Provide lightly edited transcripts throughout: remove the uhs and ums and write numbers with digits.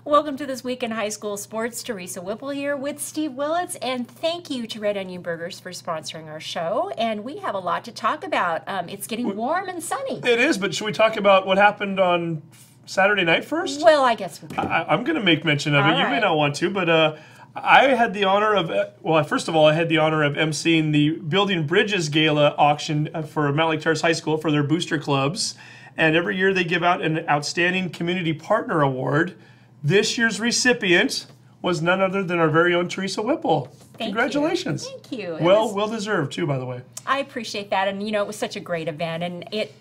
Welcome to This Week in High School Sports. Teresa Whipple here with Steve Willits, and thank you to Red Onion Burgers for sponsoring our show. And we have a lot to talk about. It's getting warm and sunny. It is, but should we talk about what happened on Saturday night first? Well, I guess we could. I'm going to make mention of it. All You right. may not want to, but I had the honor of, first of all, I had the honor of emceeing the Building Bridges Gala auction for Mountlake Terrace High School for their booster clubs. And every year they give out an Outstanding Community Partner Award. This year's recipient was none other than our very own Teresa Whipple. Congratulations. Thank you. Well deserved, too, by the way. I appreciate that. And, you know, it was such a great event. And it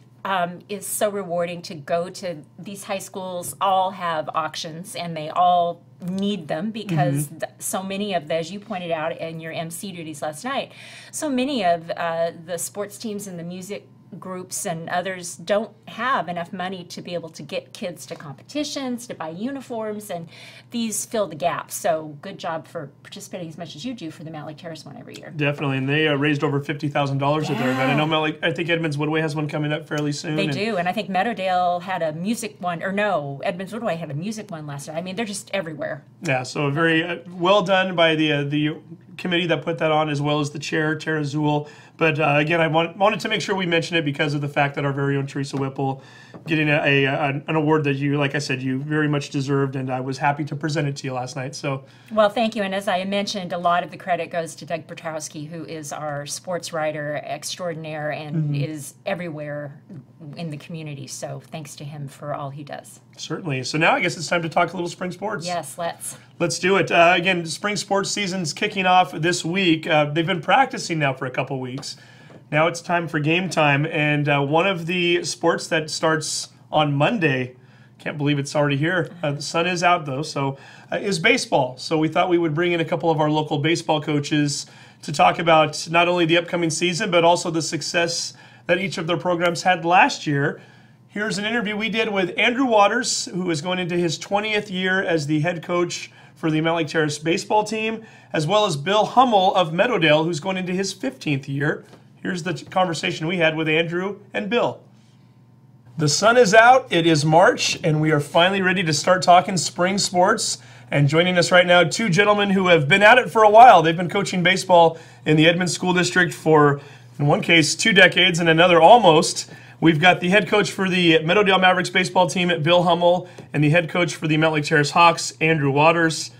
is so rewarding to go to these high schools. All have auctions, and they all need them because so many of the, as you pointed out in your MC duties last night, so many of the sports teams and the music groups and others don't have enough money to be able to get kids to competitions, to buy uniforms, and these fill the gap. So good job for participating as much as you do for the Mountlake Terrace one every year. Definitely, and they raised over $50,000 at their event. I know I think Edmonds-Woodway has one coming up fairly soon. They do, and I think Meadowdale had a music one, or no, Edmonds-Woodway had a music one last night. I mean, they're just everywhere. Yeah, so very well done by the committee that put that on, as well as the chair, Terrace. But again, I wanted to make sure we mention it because of the fact that our very own Teresa Whipple getting an award that you, like I said, you very much deserved, and I was happy to present it to you last night. So, well, thank you. And as I mentioned, a lot of the credit goes to Doug Bertowski, who is our sports writer extraordinaire and is everywhere in the community. So thanks to him for all he does. Certainly. So now I guess it's time to talk a little spring sports. Yes, let's. Let's do it. Again, spring sports season's kicking off this week. They've been practicing now for a couple weeks. Now it's time for game time. And one of the sports that starts on Monday, can't believe it's already here. The sun is out, though, so is baseball. So we thought we would bring in a couple of our local baseball coaches to talk about not only the upcoming season, but also the success that each of their programs had last year. Here's an interview we did with Andrew Waters, who is going into his 20th year as the head coach for the Mountlake Terrace baseball team, as well as Bill Hummel of Meadowdale, who's going into his 15th year. Here's the conversation we had with Andrew and Bill. The sun is out, it is March, and we are finally ready to start talking spring sports. And joining us right now, two gentlemen who have been at it for a while. They've been coaching baseball in the Edmonds School District for, in one case, 2 decades, and another almost. We've got the head coach for the Meadowdale Mavericks baseball team, Bill Hummel, and the head coach for the Mountlake Terrace Hawks, Andrew Waters.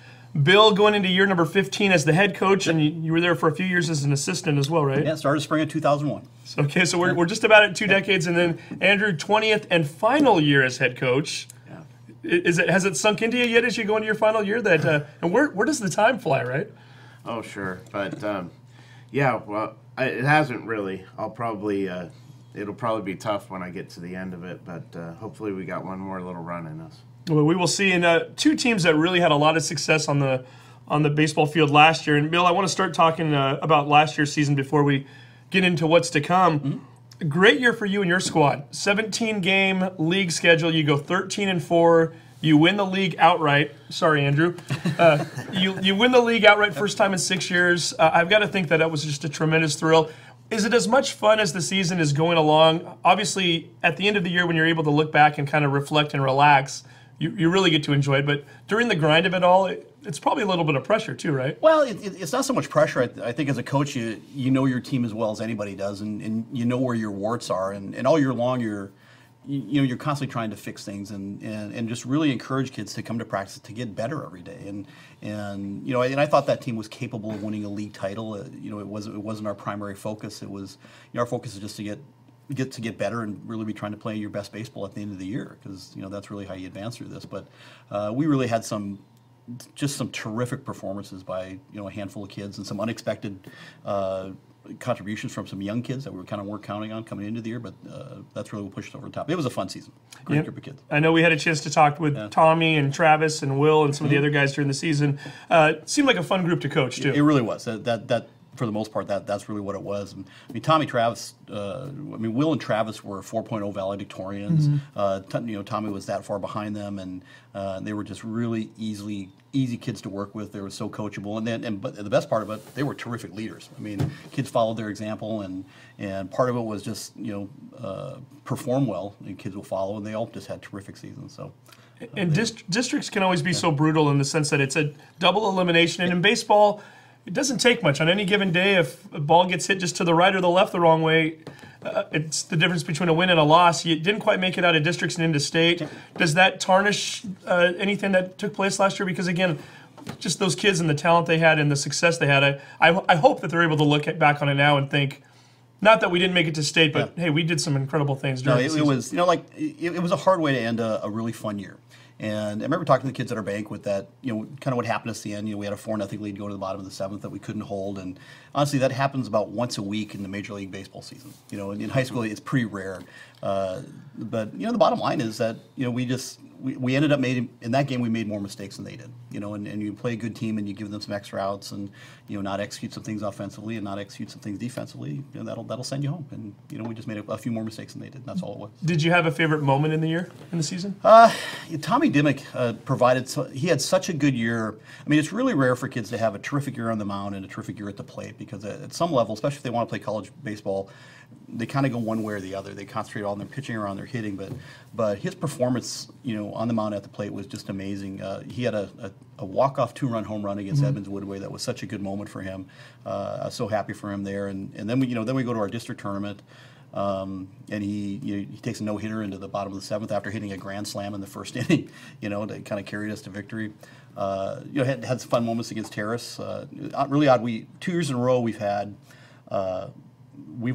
Bill, going into year number 15 as the head coach, and you were there for a few years as an assistant as well, right? Yeah, started spring of 2001. Okay, so we're just about at 2 decades, and then Andrew, 20th and final year as head coach. Yeah. Has it sunk into you yet as you go into your final year? That and where does the time fly, right? Oh, sure, but yeah, well, it hasn't really. It'll probably be tough when I get to the end of it, but hopefully we got one more little run in us. Well, we will see. And two teams that really had a lot of success on the baseball field last year. And Bill, I want to start talking about last year's season before we get into what's to come. Great year for you and your squad. 17-game league schedule. You go 13-4. You win the league outright. Sorry, Andrew. You win the league outright first time in 6 years. I've got to think that was just a tremendous thrill. Is it as much fun as the season is going along? Obviously, at the end of the year when you're able to look back and kind of reflect and relax, you really get to enjoy it. But during the grind of it all, it's probably a little bit of pressure too, right? Well, it's not so much pressure. I think as a coach, you know your team as well as anybody does, and you know where your warts are. And all year long, you're constantly trying to fix things and just really encourage kids to come to practice to get better every day. And I thought that team was capable of winning a league title. It wasn't our primary focus. It was our focus is just to get better and really be trying to play your best baseball at the end of the year, because that's really how you advance through this. But we really had some terrific performances by a handful of kids and some unexpected contributions from some young kids that we weren't counting on coming into the year, but that's really what pushed us over the top. It was a fun season. Great group of kids. I know we had a chance to talk with Tommy and Travis and Will and some of the other guys during the season. It seemed like a fun group to coach too. It really was. That for the most part, that's really what it was. And, I mean, Tommy Travis, Will and Travis were 4.0 valedictorians. Tommy was that far behind them, and they were just really easy kids to work with. They were so coachable, but the best part of it, they were terrific leaders. I mean, kids followed their example, and part of it was just perform well, and kids will follow, and they all just had terrific seasons. So. And districts can always be so brutal in the sense that it's a double elimination, and in baseball, it doesn't take much. On any given day, if a ball gets hit just to the right or the left the wrong way, it's the difference between a win and a loss. You didn't quite make it out of districts and into state. Does that tarnish anything that took place last year? Because again, just those kids and the talent they had and the success they had, I hope that they're able to look back on it now and think, not that we didn't make it to state, but hey, we did some incredible things during the season. It was a hard way to end a really fun year. And I remember talking to the kids at our banquet that, kind of what happened to us at the end. We had a 4-0 lead go to the bottom of the 7th that we couldn't hold. And honestly, that happens about once a week in the Major League Baseball season. In high school, it's pretty rare. But, the bottom line is that, we ended up in that game, we made more mistakes than they did. And you play a good team and you give them some extra outs and, not execute some things offensively and not execute some things defensively, that'll send you home. And, we just made a few more mistakes than they did. And that's all it was. Did you have a favorite moment in the season? Tommy Dimmick he had such a good year. I mean, it's really rare for kids to have a terrific year on the mound and a terrific year at the plate because at some level, especially if they want to play college baseball, they kind of go one way or the other. They concentrate on their pitching or on their hitting, but his performance, on the mound at the plate was just amazing. He had a walk-off 2-run home run against Edmonds-Woodway. That was such a good moment for him. I was so happy for him there. And then we go to our district tournament. And he takes a no-hitter into the bottom of the 7th after hitting a grand slam in the first inning, that kind of carried us to victory. Had some fun moments against Terrace. Really odd. 2 years in a row we've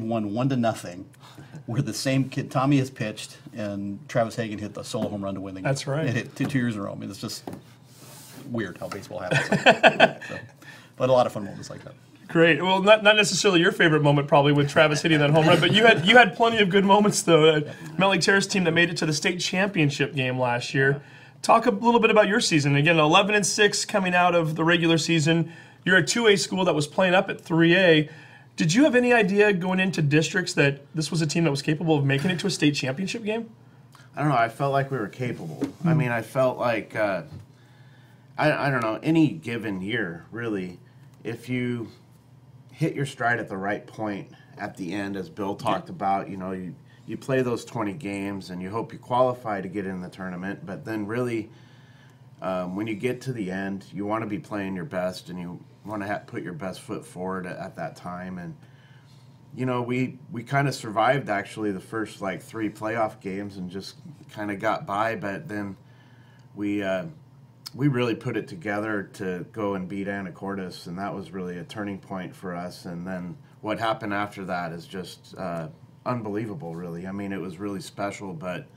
won 1-0, where the same kid, Tommy, has pitched, and Travis Hagan hit the solo home run to win the game. That's right. It hit 2 years in a row. I mean, it's just weird how baseball happens. But a lot of fun moments like that. Great. Well, not necessarily your favorite moment, probably, with Travis hitting that home run, but you had plenty of good moments, though. Mountlake Terrace team that made it to the state championship game last year. Talk a little bit about your season. Again, 11-6 coming out of the regular season. You're a 2A school that was playing up at 3A. Did you have any idea going into districts that this was a team that was capable of making it to a state championship game? I don't know. I felt like we were capable. I mean, I felt like, I don't know, any given year, really, if you hit your stride at the right point at the end, as Bill talked about, you play those 20 games and you hope you qualify to get in the tournament, but then really when you get to the end, you want to be playing your best and you want to put your best foot forward at that time. And we kind of survived actually the first 3 playoff games and just kind of got by, but then we really put it together to go and beat Anacortes, and that was really a turning point for us. And then what happened after that is just unbelievable, really. I mean, it was really special, but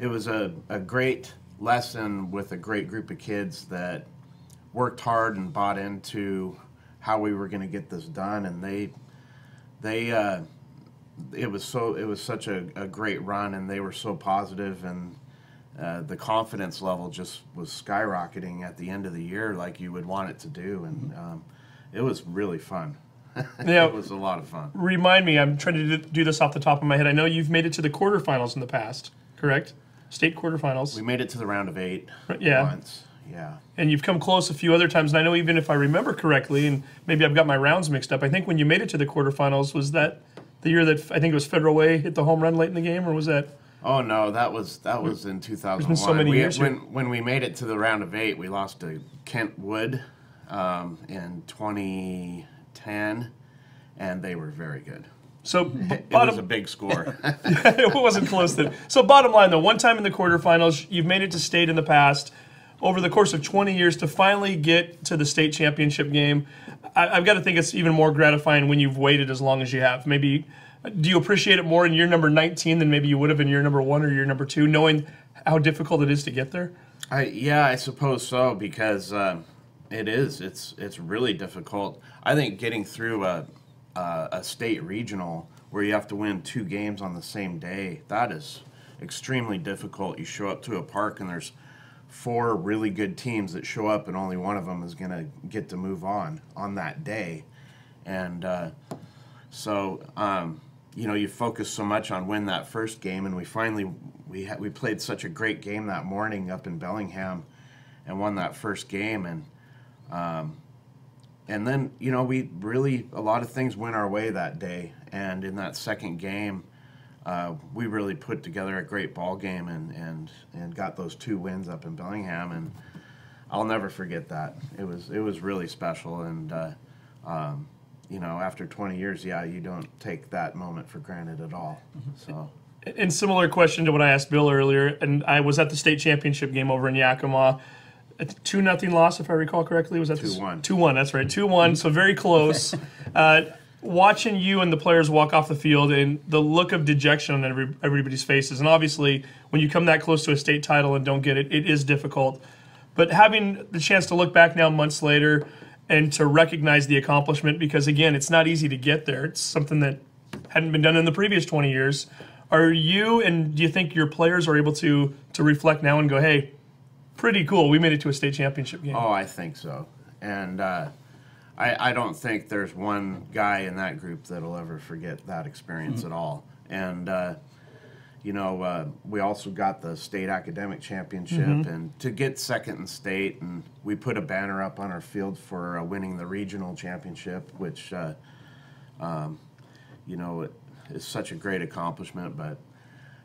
it was a great lesson with a great group of kids that worked hard and bought into how we were going to get this done. And it was such a great run, and they were so positive, and the confidence level just was skyrocketing at the end of the year like you would want it to do. And it was really fun. Yeah, it was a lot of fun. Remind me, I'm trying to do this off the top of my head. I know you've made it to the quarterfinals in the past, correct? State quarterfinals. We made it to the round of 8 once. Yeah. And you've come close a few other times. And I know, even if I remember correctly, and maybe I've got my rounds mixed up, I think when you made it to the quarterfinals, was that the year that I think it was Federal Way hit the home run late in the game, or was that? Oh no, that was in 2001. There's been so many years. When we made it to the round of 8, we lost to Kentwood in 2010, and they were very good. So it was a big score. It wasn't close then. So bottom line, though, one time in the quarterfinals, you've made it to state in the past. Over the course of 20 years, to finally get to the state championship game, I've got to think it's even more gratifying when you've waited as long as you have. Maybe, do you appreciate it more in year number 19 than maybe you would have in year number 1 or year number 2, knowing how difficult it is to get there? Yeah, I suppose so, because it is. It's really difficult. I think getting through a state regional where you have to win 2 games on the same day, that is extremely difficult. You show up to a park and there's 4 really good teams that show up, and only one of them is going to get to move on that day. And so, you know, you focus so much on win that first game, and we played such a great game that morning up in Bellingham and won that first game. And then, you know, a lot of things went our way that day. And in that second game, we really put together a great ball game and got those 2 wins up in Bellingham. And I'll never forget that. It was really special. And, you know, after 20 years, yeah, you don't take that moment for granted at all. So. And similar question to what I asked Bill earlier, and I was at the state championship game over in Yakima. A 2-0 loss, if I recall correctly. Was that 2-1? 2-1, that's right. 2-1, so very close. Watching you and the players walk off the field and the look of dejection on everybody's faces, and obviously when you come that close to a state title and don't get it, it is difficult. But having the chance to look back now months later and to recognize the accomplishment, because again, it's not easy to get there. It's something that hadn't been done in the previous 20 years. Are you, and do you think your players are able to reflect now and go, hey, pretty cool, we made it to a state championship game? Oh, I think so. And I don't think there's one guy in that group that'll ever forget that experience at all. And, you know, we also got the state academic championship, and to get second in state, and we put a banner up on our field for winning the regional championship, which, you know, is such a great accomplishment. But,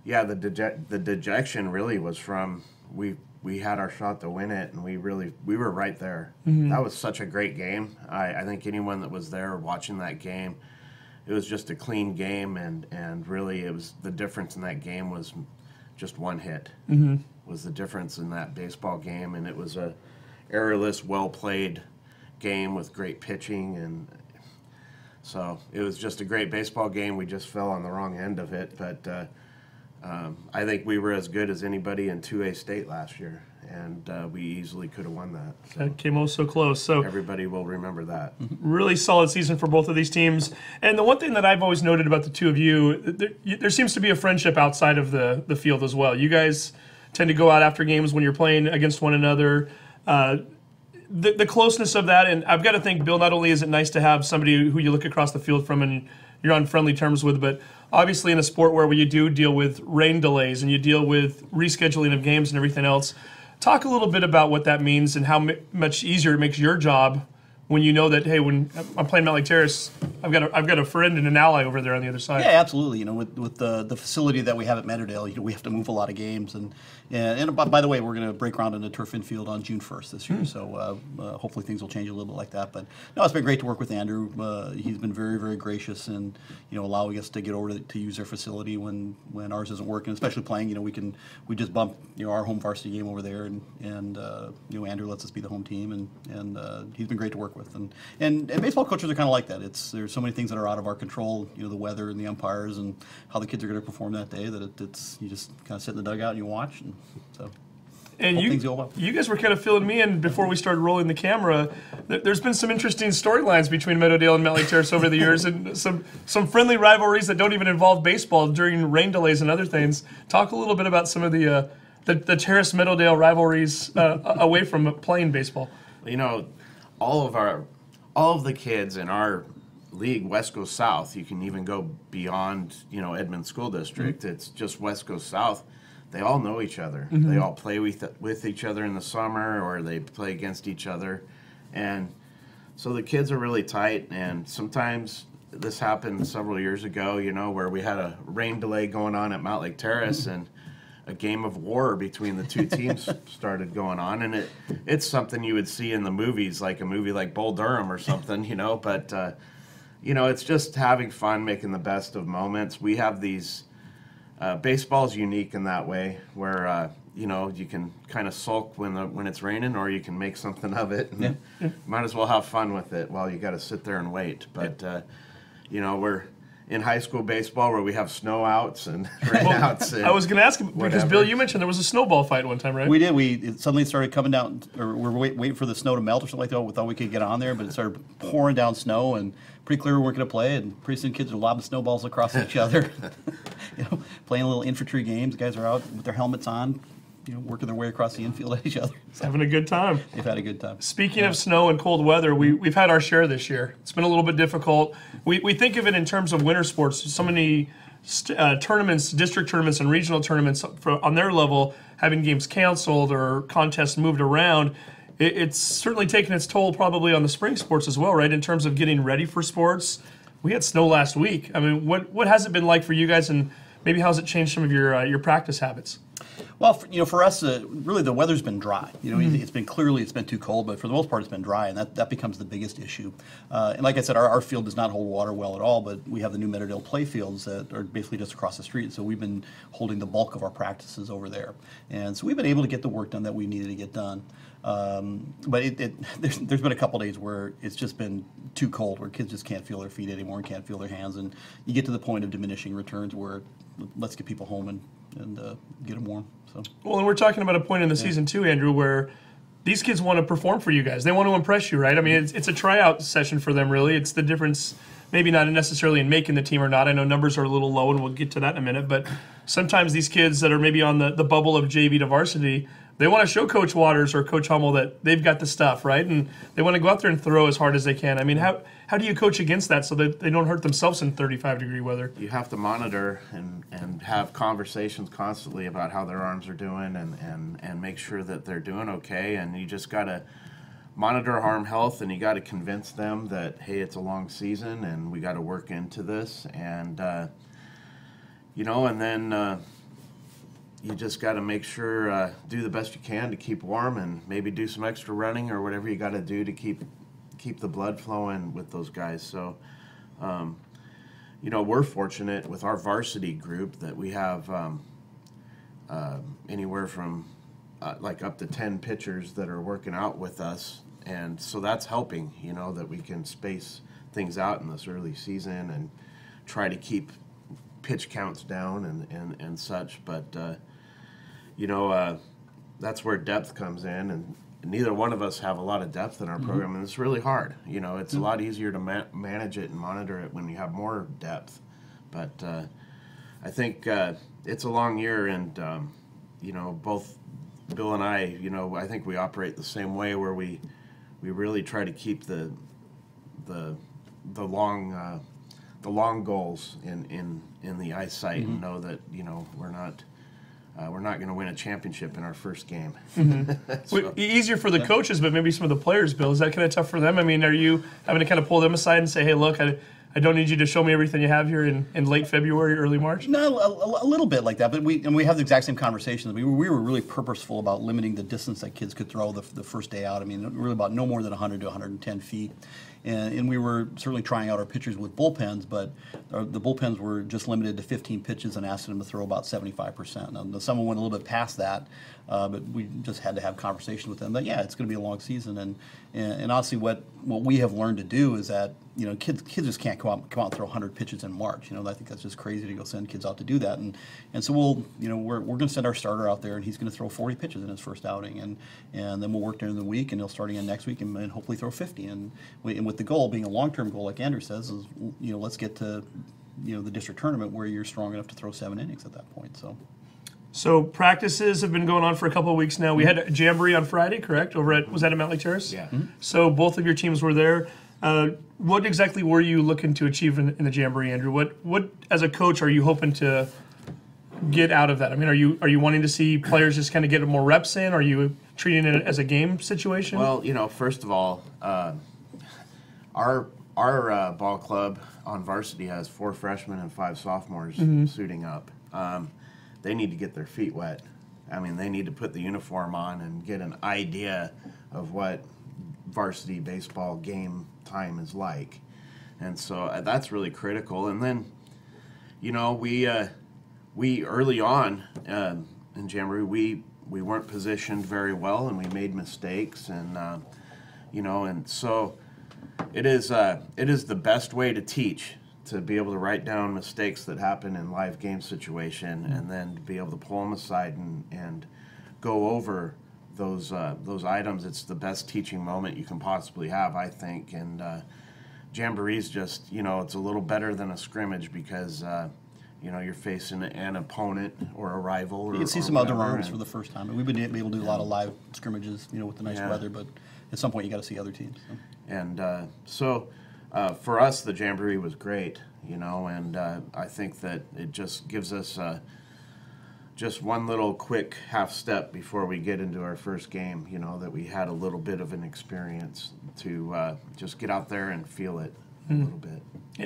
yeah, the dejection really was from we had our shot to win it, and we were right there. That was such a great game. I think anyone that was there watching that game, it was just a clean game, and really it was the difference in that game was just one hit was the difference in that baseball game, and it was a errorless, well-played game with great pitching, and so it was just a great baseball game. We just fell on the wrong end of it, but I think we were as good as anybody in 2A state last year, and we easily could have won that. So that came so close. So everybody will remember that. Really solid season for both of these teams. And the one thing that I've always noted about the two of you, there seems to be a friendship outside of the field as well. You guys tend to go out after games when you're playing against one another. The closeness of that, and I've got to think, Bill, not only is it nice to have somebody who you look across the field from and you're on friendly terms with, but obviously in a sport where you do deal with rain delays and you deal with rescheduling of games and everything else, talk a little bit about what that means and how much easier it makes your job when you know that, hey, when I'm playing Mountlake Terrace, I've got a friend and an ally over there on the other side. Yeah, absolutely. You know, with the facility that we have at Meadowdale, you know, we have to move a lot of games, and by the way, we're going to break ground in the turf infield on June 1st this year. So hopefully things will change a little bit like that. But no, it's been great to work with Andrew. He's been very, very gracious in, you know, allowing us to get over to use their facility when ours isn't working. Especially playing, you know, we just bump, you know, our home varsity game over there, and you know, Andrew lets us be the home team, and he's been great to work with. And baseball coaches are kind of like that. There's so many things that are out of our control, you know, the weather and the umpires and how the kids are going to perform that day, that you just kind of sit in the dugout and you watch, and so. And you guys were kind of filling me in before we started rolling the camera. There's been some interesting storylines between Meadowdale and Mountlake Terrace over the years, and some friendly rivalries that don't even involve baseball during rain delays and other things. Talk a little bit about some of the Terrace Meadowdale rivalries away from playing baseball. You know, all of the kids in our league, West Coast South, you can even go beyond, you know, Edmonds School District. It's just West Coast South. They all know each other. They all play with each other in the summer, or they play against each other. And so the kids are really tight, and sometimes this happened several years ago, you know, where we had a rain delay going on at Mountlake Terrace, and a game of war between the two teams started going on, and it's something you would see in the movies, like a movie like Bull Durham or something, you know, but, you know, it's just having fun, making the best of moments. We have these, baseball's unique in that way, where, you know, you can kind of sulk when it's raining, or you can make something of it, and might as well have fun with it while you got to sit there and wait. But, you know, we're in high school baseball where we have snow outs and rain outs. And I was going to ask, because Bill, you mentioned there was a snowball fight one time, right? We did. It suddenly started coming down, or we're waiting for the snow to melt or something like that. We thought we could get on there, but it started pouring down snow, and pretty clear we weren't going to play. And pretty soon, kids are lobbing snowballs across each other, you know, playing little infantry games. Guys are out with their helmets on, working their way across the infield at each other. So Having a good time. they've had a good time. Speaking of snow and cold weather, we've had our share this year. It's been a little bit difficult. We think of it in terms of winter sports. So many tournaments, district tournaments and regional tournaments on their level, having games canceled or contests moved around. It's certainly taken its toll probably on the spring sports as well, right, in terms of getting ready for sports. We had snow last week. I mean, what has it been like for you guys, and maybe how has it changed some of your practice habits? Well, for us, really the weather's been dry. It's been too cold, but for the most part, it's been dry, and that becomes the biggest issue. And like I said, our field does not hold water well at all, but we have the new Meadowdale play fields that are basically just across the street. So we've been holding the bulk of our practices over there, and so we've been able to get the work done that we needed to get done. But there's been a couple days where it's just been too cold, where kids just can't feel their feet anymore and can't feel their hands, and you get to the point of diminishing returns where let's get people home and get them warm. So. Well, and we're talking about a point in the season too, Andrew, where these kids want to perform for you guys. They want to impress you, right? I mean, it's a tryout session for them, really. It's the difference, maybe not necessarily in making the team or not. I know numbers are a little low, and we'll get to that in a minute. But sometimes these kids that are maybe on the bubble of JV to varsity, they want to show Coach Waters or Coach Hummel that they've got the stuff, right? And they want to go out there and throw as hard as they can. I mean, how do you coach against that so that they don't hurt themselves in 35-degree weather? You have to monitor and have conversations constantly about how their arms are doing and make sure that they're doing okay. And you just got to monitor arm health, and you got to convince them that, hey, it's a long season and we got to work into this. And, and then you just got to make sure, do the best you can to keep warm, and maybe do some extra running or whatever you got to do to keep the blood flowing with those guys. So, we're fortunate with our varsity group that we have anywhere from like up to 10 pitchers that are working out with us. And so that's helping, that we can space things out in this early season and try to keep pitch counts down and such. But, that's where depth comes in, and neither one of us have a lot of depth in our program, and it's really hard. It's a lot easier to manage it and monitor it when you have more depth. But I think it's a long year, and both Bill and I, I think we operate the same way, where we really try to keep the long goals in the eyesight, and know that we're not going to win a championship in our first game. So. Easier for the coaches, but maybe some of the players, Bill. Is that kind of tough for them? I mean, are you having to kind of pull them aside and say, hey, look, I don't need you to show me everything you have here in late February, early March? No, a little bit like that, but we have the exact same conversations. We were really purposeful about limiting the distance that kids could throw the first day out. I mean, really about no more than 100 to 110 feet. And we were certainly trying out our pitchers with bullpens, but the bullpens were just limited to 15 pitches and asking them to throw about 75%. Now, someone went a little bit past that, but we just had to have conversations with them that, yeah, it's going to be a long season. And honestly, what we have learned to do is that, kids just can't come out and throw 100 pitches in March. I think that's just crazy to go send kids out to do that. And so we're going to send our starter out there, and he's going to throw 40 pitches in his first outing. And then we'll work during the week, and he'll start again next week and hopefully throw 50. And with the goal being a long-term goal, like Andrew says, is, let's get to, the district tournament where you're strong enough to throw 7 innings at that point. So practices have been going on for a couple of weeks now. We had a jamboree on Friday, correct? Was that at Mountlake Terrace? Yeah. So both of your teams were there. What exactly were you looking to achieve in the jamboree, Andrew? What as a coach are you hoping to get out of that? I mean, are you wanting to see players just kind of get more reps in? Are you treating it as a game situation? Well, first of all, our ball club on varsity has 4 freshmen and 5 sophomores suiting up. They need to get their feet wet. I mean, they need to put the uniform on and get an idea of what varsity baseball game time is like. And so that's really critical. And then, we early on in Jamboree, we weren't positioned very well, and we made mistakes. And, and so it is the best way to teach, to be able to write down mistakes that happen in live game situation, and then to be able to pull them aside and go over those items. It's the best teaching moment you can possibly have, I think. And Jamboree's just, it's a little better than a scrimmage, because you're facing an opponent or a rival. Or, You can see or some other whatever, arms for the first time. And we've been able to do a lot of live scrimmages, with the nice Yeah. weather, but at some point you got to see other teams. So. And so for us, the Jamboree was great, and I think that it just gives us just one little quick half step before we get into our first game, that we had a little bit of an experience to just get out there and feel it a little bit.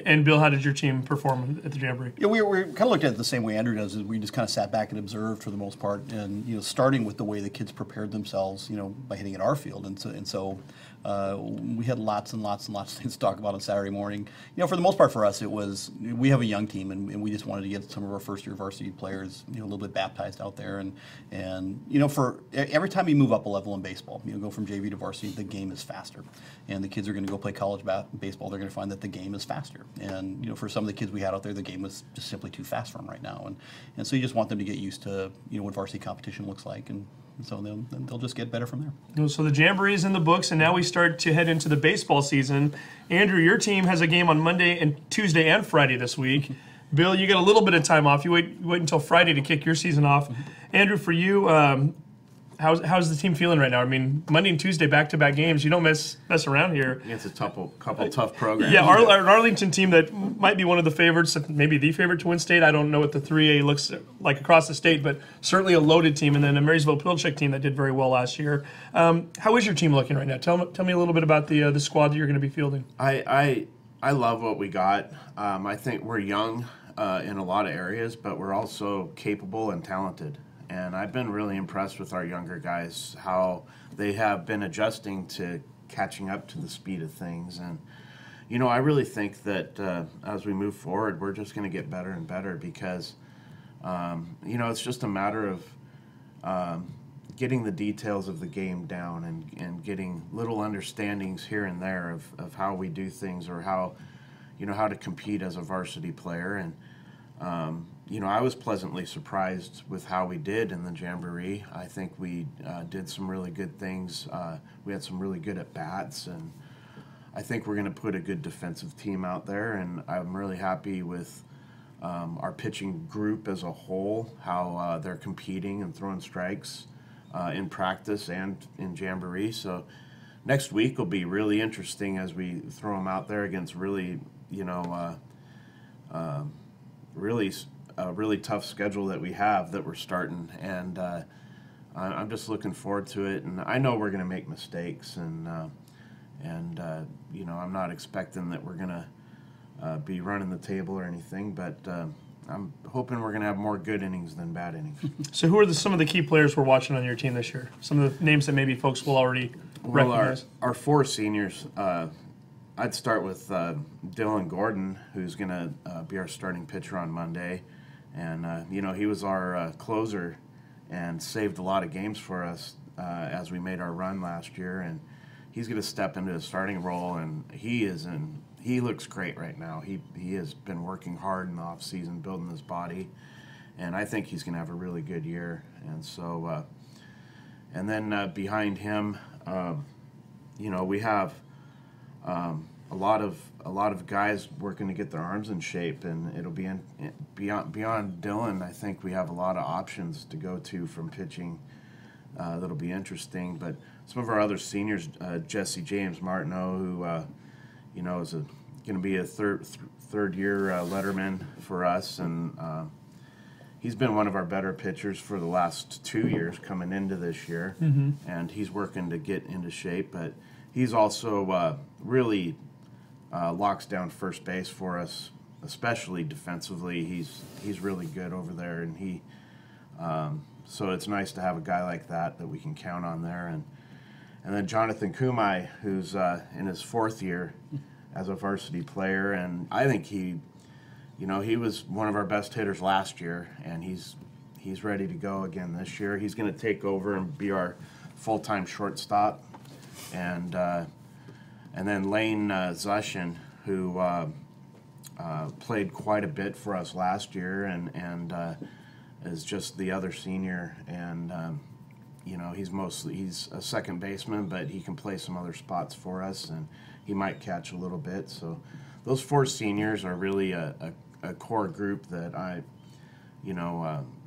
And Bill, how did your team perform at the Jamboree? Yeah, we kind of looked at it the same way Andrew does. Is we just kind of sat back and observed for the most part, and starting with the way the kids prepared themselves, by hitting at our field, and so we had lots and lots and lots of things to talk about on Saturday morning. For the most part for us, it was we have a young team, and we just wanted to get some of our first-year varsity players, a little bit baptized out there, and for every time you move up a level in baseball, go from JV to varsity, the game is faster, and the kids are going to go play college baseball. They're going to find that the game is faster. And for some of the kids we had out there, the game was just simply too fast for them right now. And so you just want them to get used to what varsity competition looks like, and so they'll just get better from there. So the Jamboree is in the books, and now we start to head into the baseball season. Andrew, your team has a game on Monday and Tuesday and Friday this week. Bill, you get a little bit of time off. You wait until Friday to kick your season off. Andrew, for you, how's the team feeling right now? I mean, Monday and Tuesday back-to-back games. You don't mess around here. It's a couple tough programs. Yeah, our Arlington team that might be one of the favorites, maybe the favorite to win state. I don't know what the 3A looks like across the state, but certainly a loaded team. And then a Marysville-Pilchuck team that did very well last year. How is your team looking right now? Tell me a little bit about the squad that you're going to be fielding. I love what we got. I think we're young in a lot of areas, but we're also capable and talented. And I've been really impressed with our younger guys, how they have been adjusting to catching up to the speed of things. And, I really think that as we move forward, we're just going to get better and better because, it's just a matter of getting the details of the game down and getting little understandings here and there of how we do things or how to compete as a varsity player. And, I was pleasantly surprised with how we did in the Jamboree. I think we did some really good things. We had some really good at-bats, and I think we're going to put a good defensive team out there, and I'm really happy with our pitching group as a whole, how they're competing and throwing strikes in practice and in Jamboree. So next week will be really interesting as we throw them out there against really really tough schedule that we have that we're starting, and I'm just looking forward to it. And I know we're going to make mistakes, and I'm not expecting that we're going to be running the table or anything, but I'm hoping we're going to have more good innings than bad innings. So who are some of the key players we're watching on your team this year? Some of the names that maybe folks will already recognize. Our four seniors. I'd start with Dylan Gordon, who's going to be our starting pitcher on Monday. And, he was our closer and saved a lot of games for us as we made our run last year. And he's going to step into a starting role, and he looks great right now. He has been working hard in the off season, building his body, and I think he's going to have a really good year. And so, and then behind him, we have a lot of guys working to get their arms in shape, and it'll be beyond Dylan. I think we have a lot of options to go to from pitching that'll be interesting. But some of our other seniors, Jesse James Martineau, who is going to be a third year letterman for us, and he's been one of our better pitchers for the last 2 years coming into this year, and he's working to get into shape. But he's also really locks down first base for us, especially defensively. He's really good over there, and so it's nice to have a guy like that we can count on there. And then Jonathan Kumai, who's in his fourth year as a varsity player, and I think he was one of our best hitters last year, and he's ready to go again this year. He's going to take over and be our full-time shortstop. And then Lane Zushin, who played quite a bit for us last year, and is just the other senior. And he's a second baseman, but he can play some other spots for us, and he might catch a little bit. So those four seniors are really a a core group that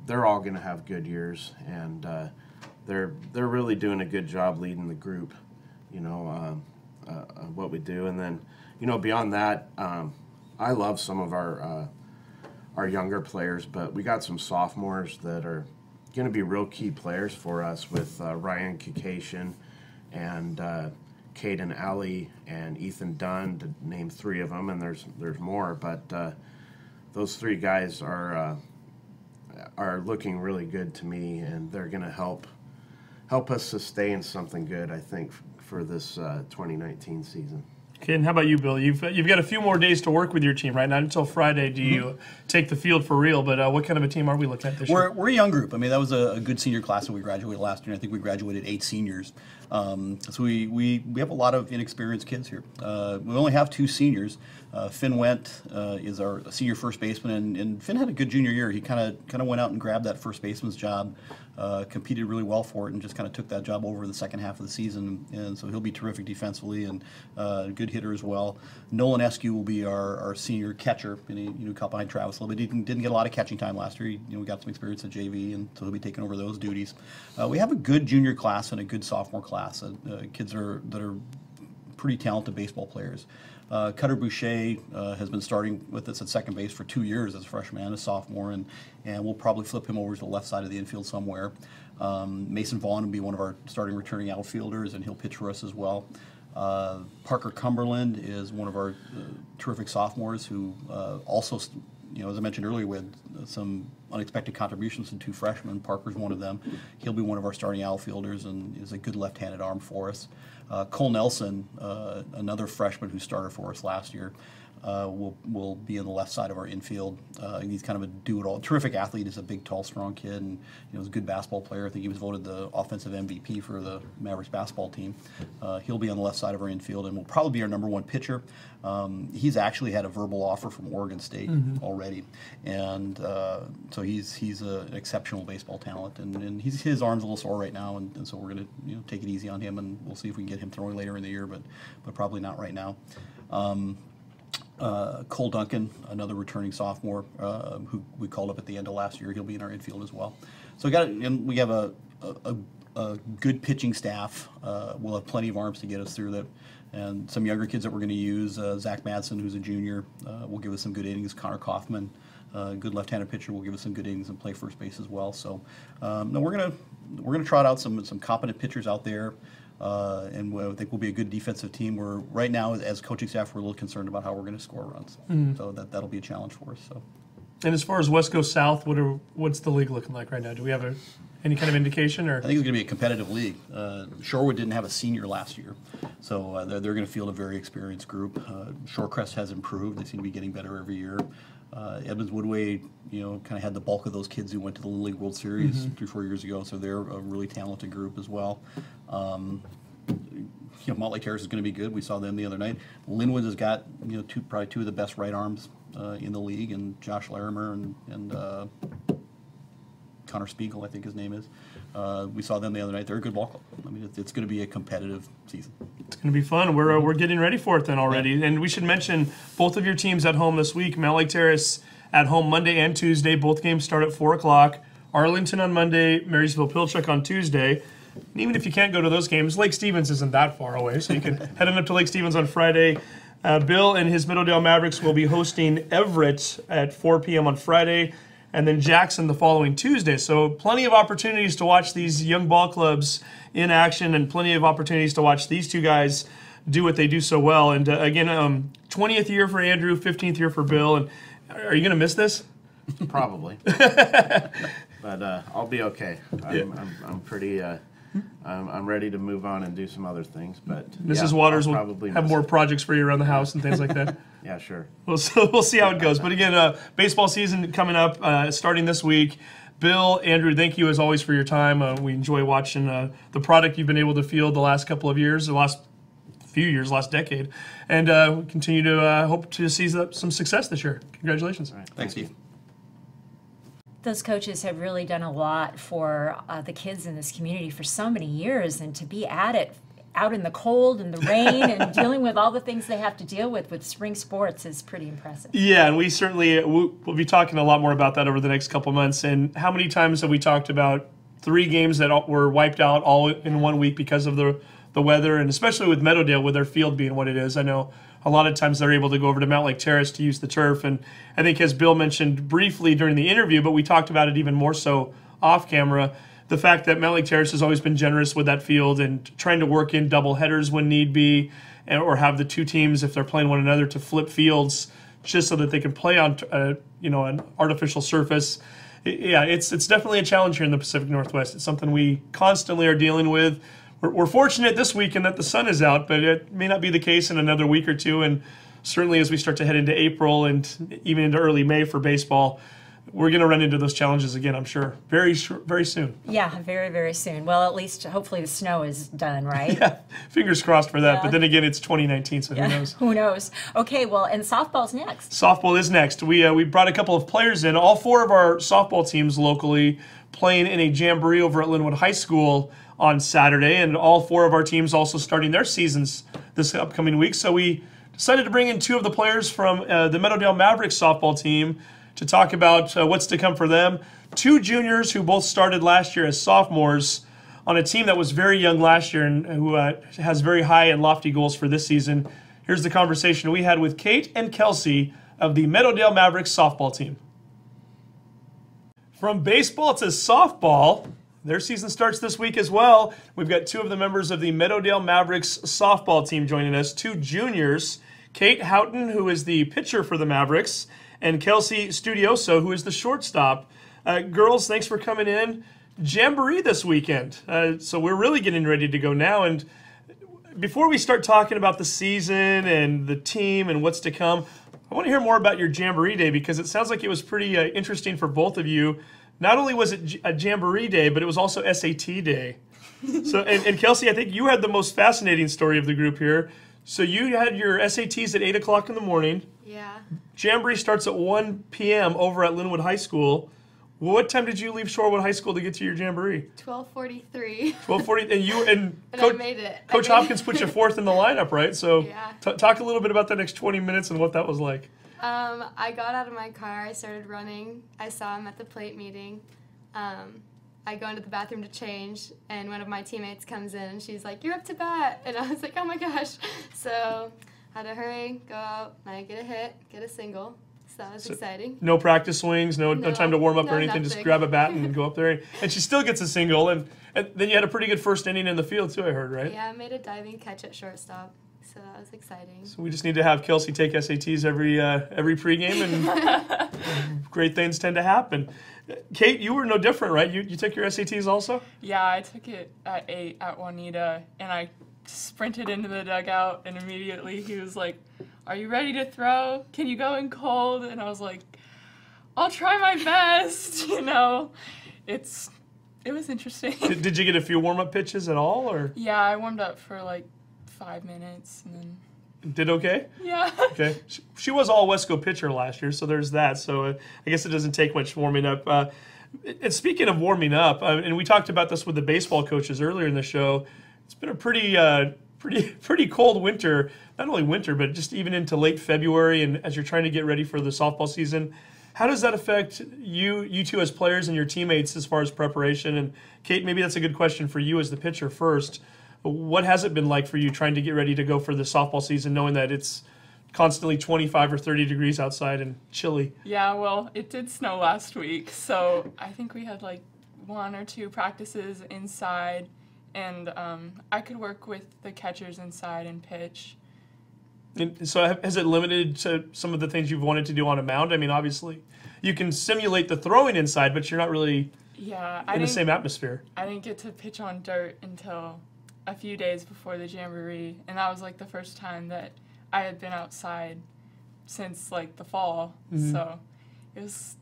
they're all going to have good years, and they're really doing a good job leading the group. What we do, and then beyond that, I love some of our younger players, but we got some sophomores that are going to be real key players for us with Ryan Kikation and Caden Alley and Ethan Dunn, to name 3 of them, and there's more, but those 3 guys are looking really good to me, and they're going to help us sustain something good, I think, for this 2019 season. Okay, and how about you, Bill? You've got a few more days to work with your team, right? Not until Friday do you take the field for real, but what kind of a team are we looking at this year? We're a young group. I mean, that was a good senior class that we graduated last year. I think we graduated 8 seniors. So we have a lot of inexperienced kids here. We only have 2 seniors. Finn Wendt is our senior first baseman, and Finn had a good junior year. He kind of went out and grabbed that first baseman's job, competed really well for it, and just kind of took that job over the second half of the season. And so he'll be terrific defensively and a good hitter as well. Nolan Eskew will be our senior catcher, and he caught behind Travis a little bit. He didn't get a lot of catching time last year. We got some experience at JV, and so he'll be taking over those duties. We have a good junior class and a good sophomore class. Kids that are pretty talented baseball players. Cutter Boucher has been starting with us at second base for 2 years as a freshman and a sophomore, and we'll probably flip him over to the left side of the infield somewhere. Mason Vaughn will be one of our starting returning outfielders, and he'll pitch for us as well. Parker Cumberland is one of our terrific sophomores who also, as I mentioned earlier, with some unexpected contributions to 2 freshmen. Parker's one of them. He'll be one of our starting outfielders and is a good left-handed arm for us. Cole Nelson, another freshman who started for us last year, will be on the left side of our infield. He's kind of a do-it-all. Terrific athlete. He's a big, tall, strong kid, and he's a good basketball player. I think he was voted the offensive MVP for the Mavericks basketball team. He'll be on the left side of our infield and will probably be our #1 pitcher. He's actually had a verbal offer from Oregon State already, and so he's an exceptional baseball talent, and his arm's a little sore right now, and so we're going to take it easy on him, and we'll see if we can get him throwing later in the year, but probably not right now. Cole Duncan, another returning sophomore who we called up at the end of last year. He'll be in our infield as well. So we have a good pitching staff. We'll have plenty of arms to get us through that. And some younger kids that we're going to use. Zach Madsen, who's a junior, will give us some good innings. Connor Kaufman, good left-handed pitcher, will give us some good innings and play first base as well. So we're gonna trot out some competent pitchers out there. And I think we'll be a good defensive team. We're right now, as coaching staff, we're a little concerned about how we're going to score runs. So that'll be a challenge for us. So. And as far as West Coast South, what's the league looking like right now? Do we have any kind of indication? Or I think it's going to be a competitive league. Shorewood didn't have a senior last year, so they're going to field a very experienced group. Shorecrest has improved; they seem to be getting better every year. Edmonds-Woodway, kind of had the bulk of those kids who went to the Little League World Series 3-4 years ago, so they're a really talented group as well. Mountlake Terrace is going to be good. We saw them the other night. Linwood has got probably 2 of the best right arms in the league, and Josh Larimer and Connor Spiegel, I think his name is. We saw them the other night. They're a good ball club. I mean, it's going to be a competitive season. It's going to be fun. We're getting ready for it then already. Yeah. And we should mention both of your teams at home this week. Mountlake Terrace at home Monday and Tuesday. Both games start at 4 o'clock. Arlington on Monday, Marysville-Pilchuck on Tuesday. And even if you can't go to those games, Lake Stevens isn't that far away, so you can head on up to Lake Stevens on Friday. Bill and his Meadowdale Mavericks will be hosting Everett at 4 p.m. on Friday, and then Jackson the following Tuesday. So plenty of opportunities to watch these young ball clubs in action, and plenty of opportunities to watch these 2 guys do what they do so well. And again, 20th year for Andrew, 15th year for Bill. And are you going to miss this? Probably. But I'll be okay. I'm pretty... I'm ready to move on and do some other things, but Mrs. Waters will have more projects for you around the house and things like that. Yeah, sure. We'll see how it goes. But again, baseball season coming up, starting this week. Bill, Andrew, thank you as always for your time. We enjoy watching the product you've been able to field the last couple of years, the last few years, last decade, and we continue to hope to see some success this year. Congratulations. All right. Thanks, Steve. Those coaches have really done a lot for the kids in this community for so many years, and to be at it out in the cold and the rain and dealing with all the things they have to deal with spring sports is pretty impressive. Yeah, and we certainly we'll be talking a lot more about that over the next couple months. And how many times have we talked about 3 games that were wiped out all in 1 week because of the weather, and especially with Meadowdale, with their field being what it is. I know a lot of times they're able to go over to Mountlake Terrace to use the turf, and I think as Bill mentioned briefly during the interview, but we talked about it even more so off camera, the fact that Mountlake Terrace has always been generous with that field and trying to work in double headers when need be, or have the 2 teams, if they're playing one another, to flip fields just so that they can play on an artificial surface. Yeah, it's definitely a challenge here in the Pacific Northwest. It's something we constantly are dealing with. We're fortunate this weekend that the sun is out, but it may not be the case in another week or two. And certainly as we start to head into April and even into early May for baseball, we're going to run into those challenges again, I'm sure, very soon. Yeah, very, very soon. Well, at least hopefully the snow is done, right? Yeah, fingers crossed for that. Yeah. But then again, it's 2019, so who knows? Who knows? Okay, well, and softball's next. Softball is next. We brought a couple of players in. All 4 of our softball teams locally playing in a jamboree over at Linwood High School on Saturday, and all 4 of our teams also starting their seasons this upcoming week. So we decided to bring in 2 of the players from the Meadowdale Mavericks softball team to talk about what's to come for them. 2 juniors who both started last year as sophomores on a team that was very young last year and who has very high and lofty goals for this season. Here's the conversation we had with Kate and Kelci of the Meadowdale Mavericks softball team. From baseball to softball, their season starts this week as well. We've got 2 of the members of the Meadowdale Mavericks softball team joining us, 2 juniors, Kate Houghton, who is the pitcher for the Mavericks, and Kelci Studioso, who is the shortstop. Girls, thanks for coming in. Jamboree this weekend. So we're really getting ready to go now. And before we start talking about the season and the team and what's to come, I want to hear more about your Jamboree Day, because it sounds like it was pretty interesting for both of you. Not only was it a Jamboree Day, but it was also SAT Day. So, and Kelci, I think you had the most fascinating story of the group here. So you had your SATs at 8 o'clock in the morning. Yeah. Jamboree starts at 1 p.m. over at Linwood High School. What time did you leave Shorewood High School to get to your Jamboree? 12:43. 12:40, and you and I made it. Coach Hopkins put you 4th in the lineup, right? So Yeah. Talk a little bit about the next 20 minutes and what that was like. I got out of my car. I started running. I saw him at the plate meeting. I go into the bathroom to change, and one of my teammates comes in, and she's like, "You're up to bat," and I was like, "Oh my gosh!" So had to hurry, go out, and I get a hit, get a single. So that was exciting. No practice swings, no time to warm up or anything. Nothing. Just grab a bat and go up there. And she still gets a single. And then you had a pretty good first inning in the field too, I heard, right? Yeah, I made a diving catch at shortstop, so that was exciting. So we just need to have Kelci take SATs every pregame, and great things tend to happen. Kate, you were no different, right? You took your SATs also? Yeah, I took it at 8 at Juanita, and I sprinted into the dugout, and immediately he was like, "Are you ready to throw? Can you go in cold?" And I was like, "I'll try my best." It was interesting. Did you get a few warm-up pitches at all, or? Yeah, I warmed up for like 5 minutes, and then. Did okay? Yeah. Okay. She was all Wesco pitcher last year, so there's that. So I guess it doesn't take much warming up. And speaking of warming up, and we talked about this with the baseball coaches earlier in the show, it's been a pretty cold winter. Not only winter, but just even into late February, and as you're trying to get ready for the softball season. How does that affect you two as players and your teammates as far as preparation? And Kate, maybe that's a good question for you as the pitcher first. What has it been like for you trying to get ready to go for the softball season, knowing that it's constantly 25 or 30 degrees outside and chilly? Yeah, well, it did snow last week, so I think we had like 1 or 2 practices inside, and I could work with the catchers inside and pitch. And so has it limited to some of the things you've wanted to do on a mound? I mean, obviously, you can simulate the throwing inside, but you're not really in the same atmosphere. I didn't get to pitch on dirt until a few days before the Jamboree, and that was like the first time that I had been outside since like the fall. Mm-hmm. So it was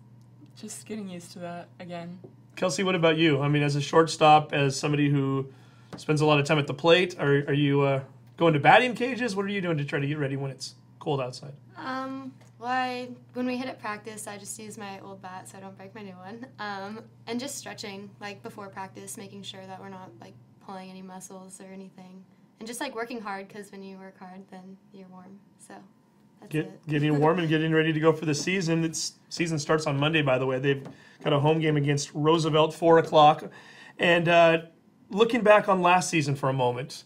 just getting used to that again. Kelci, what about you? I mean, as a shortstop, as somebody who spends a lot of time at the plate, are you going to batting cages? What are you doing to try to get ready when it's cold outside? When we hit at practice, I just use my old bat so I don't break my new one. And just stretching, like before practice, making sure that we're not like pulling any muscles or anything. and just like working hard, because when you work hard, then you're warm. So that's it. Getting warm and getting ready to go for the season. Season starts on Monday, by the way. They've got a home game against Roosevelt, 4 o'clock. And looking back on last season for a moment,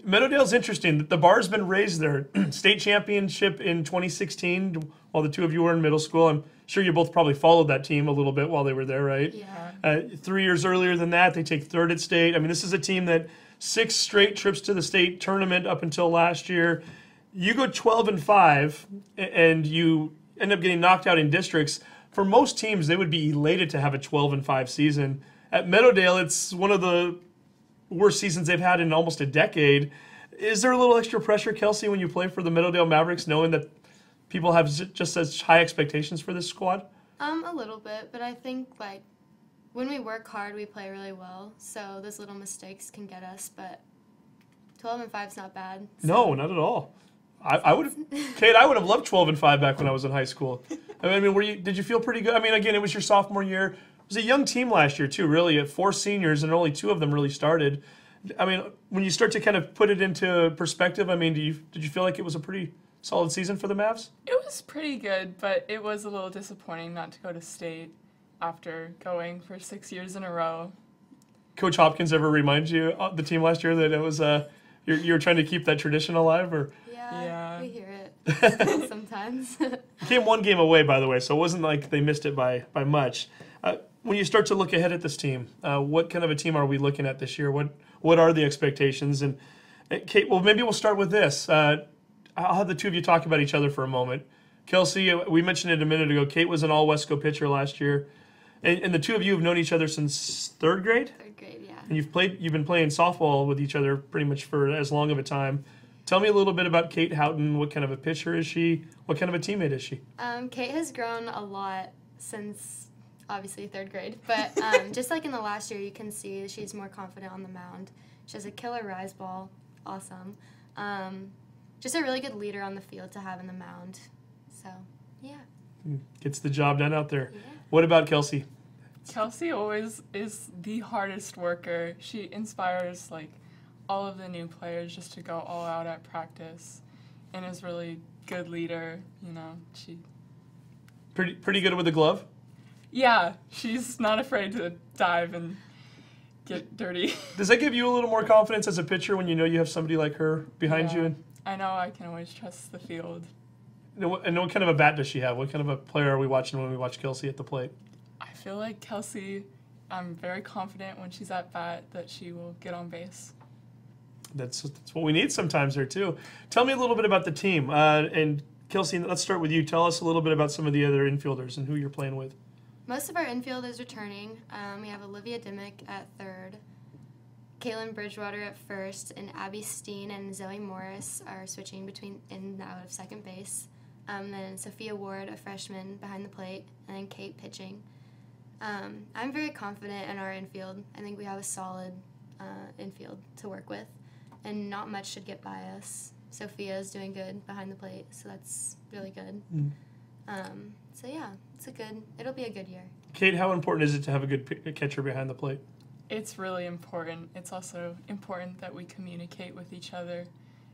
Meadowdale's interesting. The bar's been raised there. State championship in 2016 while the two of you were in middle school. I'm sure you both probably followed that team a little bit while they were there, right? Yeah. 3 years earlier than that, they take third at state. I mean, this is a team that 6 straight trips to the state tournament up until last year. You go 12-5, and you end up getting knocked out in districts. For most teams, they would be elated to have a 12-5 season. At Meadowdale, it's one of the worst seasons they've had in almost a decade. Is there a little extra pressure, Kelci, when you play for the Meadowdale Mavericks, knowing that people have just such high expectations for this squad? A little bit, but I think like when we work hard, we play really well. So those little mistakes can get us, but 12-5 is not bad. So. No, not at all. I would have, Kate. I would have loved 12-5 back when I was in high school. I mean, did you feel pretty good? I mean, again, it was your sophomore year. It was a young team last year too. Really, at 4 seniors, and only 2 of them really started. I mean, when you start to kind of put it into perspective, I mean, did you feel like it was a pretty solid season for the Mavs? It was pretty good, but it was a little disappointing not to go to state after going for 6 years in a row. Coach Hopkins ever remind you the team last year that it was you're trying to keep that tradition alive, or? Yeah. We hear it sometimes. Came 1 game away, by the way, so it wasn't like they missed it by much. When you start to look ahead at this team, what kind of a team are we looking at this year? What are the expectations? And Kate, well, maybe we'll start with this. I'll have the two of you talk about each other for a moment. Kelci, we mentioned it a minute ago. Kate was an all-Wesco pitcher last year, and the two of you have known each other since 3rd grade. 3rd grade, yeah. And you've been playing softball with each other pretty much for as long of a time. Tell me a little bit about Kate Houghton. What kind of a pitcher is she? What kind of a teammate is she? Kate has grown a lot since, obviously, 3rd grade. But just like in the last year, you can see she's more confident on the mound. She has a killer rise ball. Awesome. Just a really good leader on the field to have in the mound. So, yeah. Gets the job done out there. Yeah. What about Kelci? Kelci always is the hardest worker. She inspires, like, all of the new players just to go all out at practice, and is really good leader. You know, she Pretty good with the glove. Yeah, she's not afraid to dive and get dirty. Does that give you a little more confidence as a pitcher when you know you have somebody like her behind you? And I know I can always trust the field. And what kind of a bat does she have? What kind of a player are we watching when we watch Kelci at the plate? I feel like Kelci, I'm very confident when she's at bat that she will get on base. That's what we need sometimes there too. Tell me a little bit about the team. And Kelci, let's start with you. Tell us a little bit about some of the other infielders and who you're playing with. Most of our infielders returning. We have Olivia Dimmick at 3rd, Kaylin Bridgewater at 1st, and Abby Steen and Zoe Morris are switching between in and out of 2nd base. Then Sophia Ward, a freshman, behind the plate, and then Kate pitching. I'm very confident in our infield. I think we have a solid infield to work with, and not much should get by us. Sophia is doing good behind the plate, so that's really good. So yeah, it'll be a good year. Kate, how important is it to have a good catcher behind the plate? It's really important. It's also important that we communicate with each other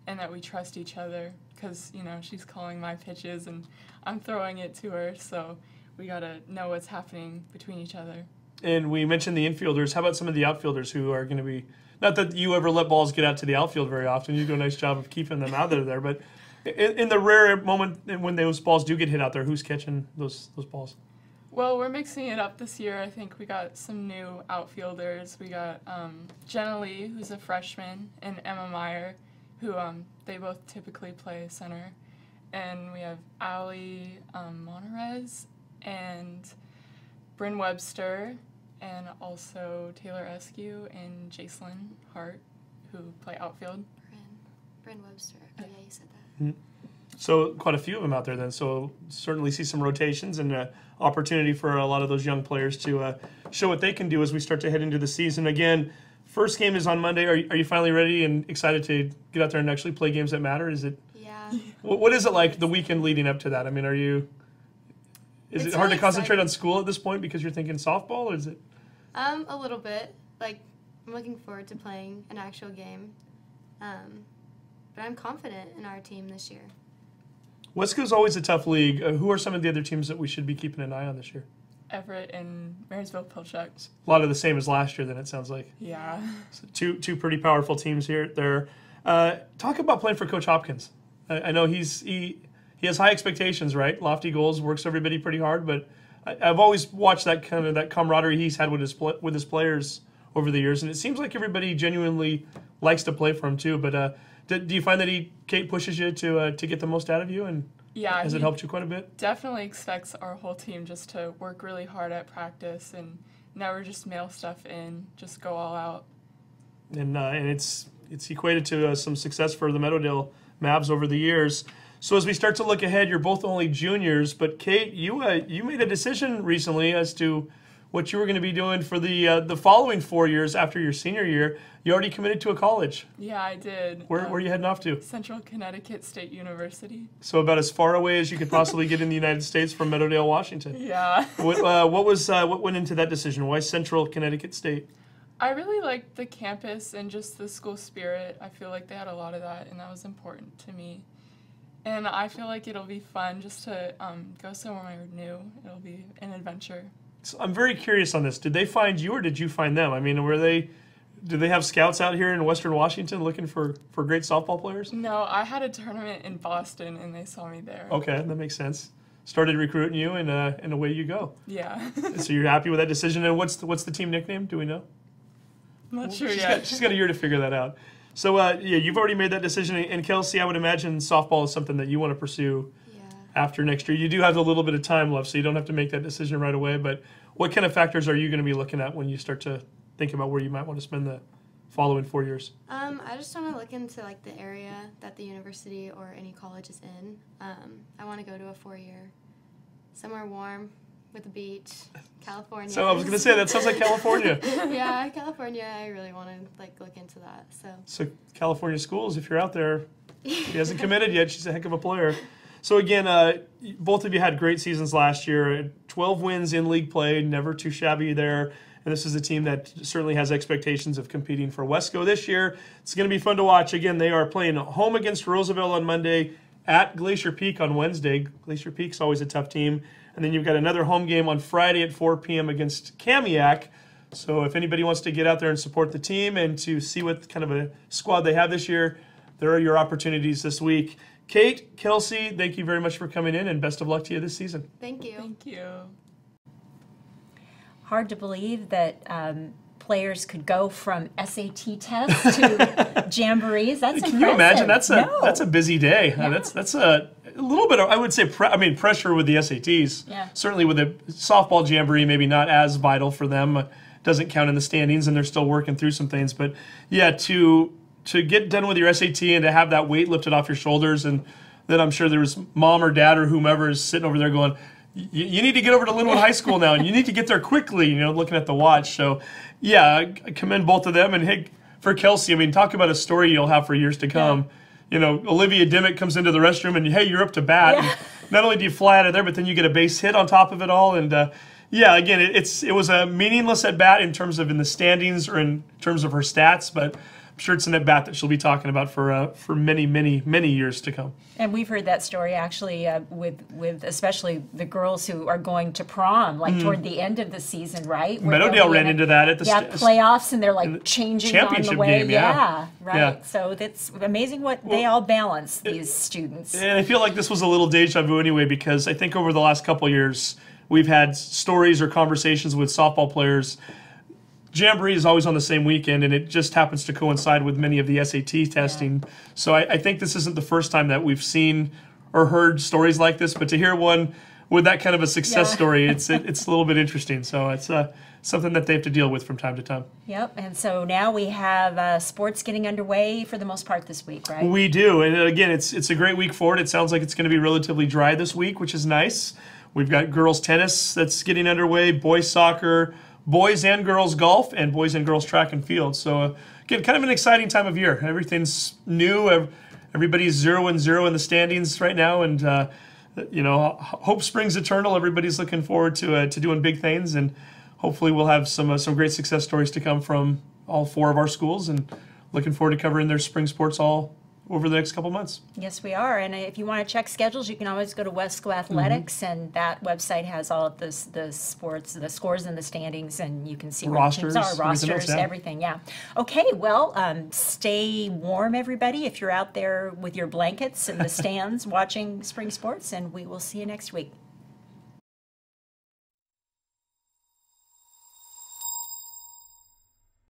and that we trust each other, because, you know, she's calling my pitches and I'm throwing it to her, so we got to know what's happening between each other. And we mentioned the infielders. How about some of the outfielders who are going to be, not that you ever let balls get out to the outfield very often, you do a nice job of keeping them out of there, but in the rare moment when those balls do get hit out there, who's catching those balls? Well, we're mixing it up this year. I think we got some new outfielders. We got Jenna Lee, who's a freshman, and Emma Meyer, who they both typically play center. And we have Allie Monterez and Bryn Webster, and also Taylor Eskew and Jacelyn Hart, who play outfield. Bryn Webster. Oh, yeah, you said that. So quite a few of them out there then. So certainly see some rotations and opportunity for a lot of those young players to show what they can do as we start to head into the season. Again, first game is on Monday. Are you finally ready and excited to get out there and actually play games that matter? Is it? Yeah. What is it like the weekend leading up to that? I mean, is it hard to concentrate on school at this point because you're thinking softball, or is it? A little bit. Like, I'm looking forward to playing an actual game. But I'm confident in our team this year. Wesco's always a tough league. Who are some of the other teams that we should be keeping an eye on this year? Everett and Marysville-Pilchuck. A lot of the same as last year, then, it sounds like. Yeah. So two pretty powerful teams here. There. Talk about playing for Coach Hopkins. I know he has high expectations, right? Lofty goals, works everybody pretty hard. But I've always watched that camaraderie he's had with his players over the years, and it seems like everybody genuinely likes to play for him too. But do you find that Kate pushes you to get the most out of you, and yeah, has it helped you quite a bit? Definitely expects our whole team just to work really hard at practice and never just mail stuff in, just go all out. And it's equated to some success for the Meadowdale Mavs over the years. So as we start to look ahead, you're both only juniors, but Kate, you made a decision recently as to what you were going to be doing for the following 4 years after your senior year. You already committed to a college. Yeah, I did. Where are you heading off to? Central Connecticut State University. So about as far away as you could possibly get in the United States from Meadowdale, Washington. Yeah. What went into that decision? Why Central Connecticut State? I really liked the campus and just the school spirit. I feel like they had a lot of that, and that was important to me. And I feel like it'll be fun just to go somewhere new. It'll be an adventure. So I'm very curious on this. Did they find you or did you find them? I mean, did they have scouts out here in Western Washington looking for great softball players? No, I had a tournament in Boston, and they saw me there. Okay, that makes sense. Started recruiting you, and away you go. Yeah. So you're happy with that decision. And what's the team nickname? Do we know? I'm not sure yet. She's got a year to figure that out. So, you've already made that decision. And Kelci, I would imagine softball is something that you want to pursue after next year. You do have a little bit of time left, so you don't have to make that decision right away. But what kind of factors are you going to be looking at when you start to think about where you might want to spend the following 4 years? I just want to look into the area that the university or any college is in. I want to go to a 4-year, somewhere warm with a beach, California. So I was going to say, that sounds like California. Yeah, California. I really want to look into that. So California schools, if you're out there, she hasn't committed yet. She's a heck of a player. So again, both of you had great seasons last year. 12 wins in league play, never too shabby there. And this is a team that certainly has expectations of competing for Wesco this year. It's going to be fun to watch. Again, they are playing home against Roosevelt on Monday, at Glacier Peak on Wednesday. Glacier Peak's always a tough team. And then you've got another home game on Friday at 4 p.m. against Kamiak. So if anybody wants to get out there and support the team and to see what kind of a squad they have this year, there are your opportunities this week. Kate, Kelci, thank you very much for coming in, and best of luck to you this season. Thank you. Thank you. Hard to believe that players could go from SAT tests to jamborees. That's impressive. Can you imagine? That's a busy day. Yeah. That's a little bit of, I would say, pressure with the SATs. Yeah. Certainly with the softball jamboree, maybe not as vital for them. Doesn't count in the standings, and they're still working through some things. But yeah, to get done with your SAT and to have that weight lifted off your shoulders, and then I'm sure there was mom or dad or whomever is sitting over there going, you need to get over to Linwood High School now, and you need to get there quickly, looking at the watch. So, yeah, I commend both of them. And, hey, for Kelci, I mean, talk about a story you'll have for years to come. Yeah. Olivia Dimmick comes into the restroom, and, hey, you're up to bat. Yeah. And not only do you fly out of there, but then you get a base hit on top of it all. And, yeah, again, it was a meaningless at-bat in terms of in the standings or in terms of her stats, but I'm sure it's an at-bat that she'll be talking about for many, many, many years to come. And we've heard that story actually with especially the girls who are going to prom, toward the end of the season, right? Meadowdale ran into that at the playoffs, and they're changing on the way. Game, yeah, right. Yeah. So that's amazing what they all balance, these students. And I feel like this was a little deja vu anyway, because I think over the last couple of years we've had stories or conversations with softball players. Jamboree is always on the same weekend, and it just happens to coincide with many of the SAT testing. Yeah. So I think this isn't the first time that we've seen or heard stories like this, but to hear one with that kind of a success story, it's a little bit interesting. So it's something that they have to deal with from time to time. Yep, and so now we have sports getting underway for the most part this week, right? We do, and again, it's a great week for it. It sounds like it's going to be relatively dry this week, which is nice. We've got girls tennis that's getting underway, boys soccer, boys and girls golf, and boys and girls track and field. So again, kind of an exciting time of year. Everything's new. Everybody's 0-0 in the standings right now, and hope springs eternal. Everybody's looking forward to doing big things, and hopefully we'll have some great success stories to come from all 4 of our schools, and looking forward to covering their spring sports all over the next couple months. Yes, we are. And if you want to check schedules, you can always go to Wesco Athletics, and that website has all of the sports, the scores and the standings, and you can see where Rosters, the teams are, everything else, rosters, yeah. everything. Yeah. Okay. Well, stay warm, everybody, if you're out there with your blankets in the stands watching spring sports, and we will see you next week.